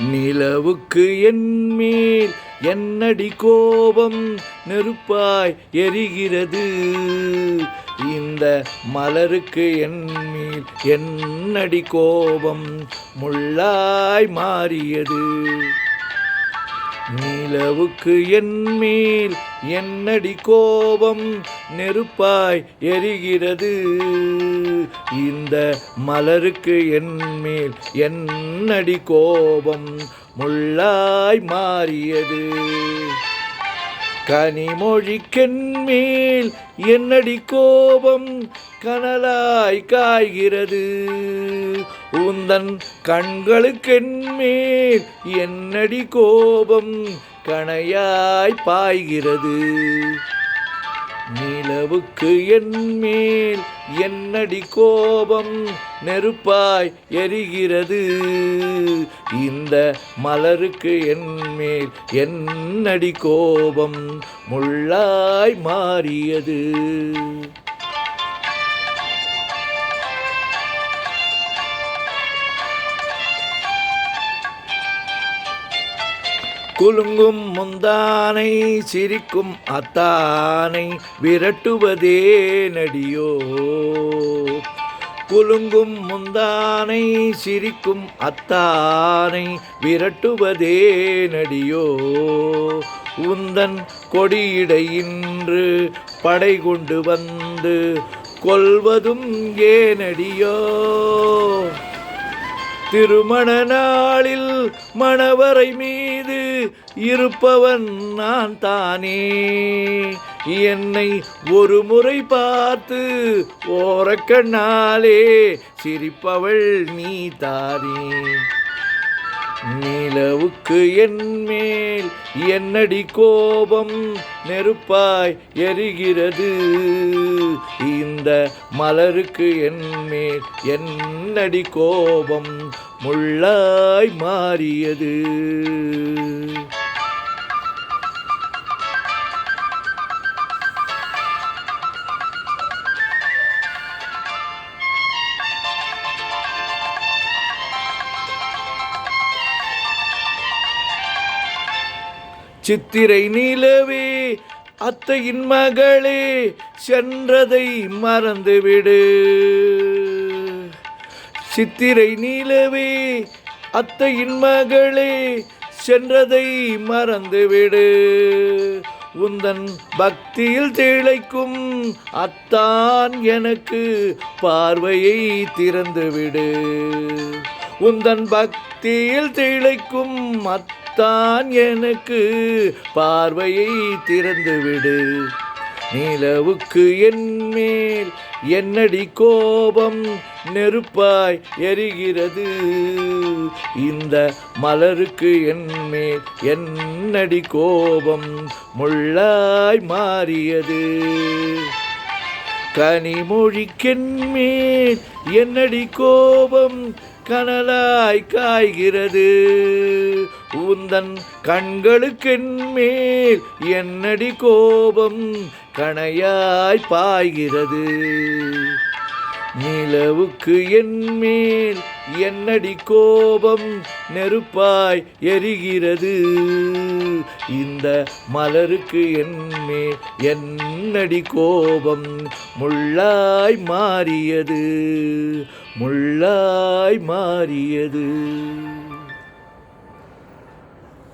நிலவுக்கு என்மேல் என்னடி கோபம் நெருப்பாய் எரிகிறது. இந்த மலருக்கு என்மேல் என்னடி கோபம் முள்ளாய் மாறியது. நிலவுக்கு என்மேல் என்னடி கோபம் நெருப்பாய் எரிகிறது. இந்த மலருக்கு என்மேல் என்னடி கோபம் முள்ளாய் மாறியது. கனிமொழிக்கென்மேல் என்னடி கோபம் கனலாய் காய்கிறது. உந்தன் கண்களுக்கென்மேல் என்னடி கோபம் கணையாய் பாய்கிறது. நிலவுக்கு என்மேல் என்னடி கோபம் நெருப்பாய் எரிகிறது. இந்த மலருக்கு என்மேல் என்னடி கோபம் முள்ளாய் மாறியது. குலுங்கும் முந்தானை சிரிக்கும் அத்தானை விரட்டுவதே நடியோ. குலுங்கும் முந்தானை சிரிக்கும் அத்தானை விரட்டுவதே நடியோ. உந்தன் கொடியிடையின்று படை கொண்டு வந்து கொல்வதும் ஏனடியோ. திருமண நாளில் மணவரை மீது இருப்பவன் நான் தானே. என்னை ஒரு முறை பார்த்து ஓரக்கண்ணாலே சிரிப்பவள் நீ தானே. நிலவுக்கு என்மேல் என்னடி கோபம் நெருப்பாய் எரிகிறது. இந்த மலருக்கு என்மேல் என்னடி கோபம் முள்ளாய் மாறியது. சித்திரை நிலவே அத்தையின் மகளே சென்றதை மறந்துவிடு. சித்திரை நிலவே அத்தையின் மகளே சென்றதை மறந்துவிடு. உந்தன் பக்தியில் திளைக்கும் அத்தான் எனக்கு பார்வையை திறந்துவிடு. உந்தன் பக்தியில் திளைக்கும் தான் எனக்கு பார்வையை திறந்துவிடு. நிலவுக்கு என்மேல் என்னடி கோபம் நெருப்பாய் எரிகிறது. இந்த மலருக்கு என்மேல் என்னடி கோபம் முள்ளாய் மாறியது. கனிமொழிக்கென்மேல் என்னடி கோபம் கனலாய் காய்கிறது. உந்தன் கண்களுக்கென்மேல் என்னடி கோபம் கணையாய் பாய்கிறது. நிலவுக்கு என்மேல் என்னடி கோபம் நெருப்பாய் எரிகிறது. இந்த மலருக்கு என்மேல் என்னடி கோபம் முள்ளாய் மாறியது. முள்ளாய் மாறியது.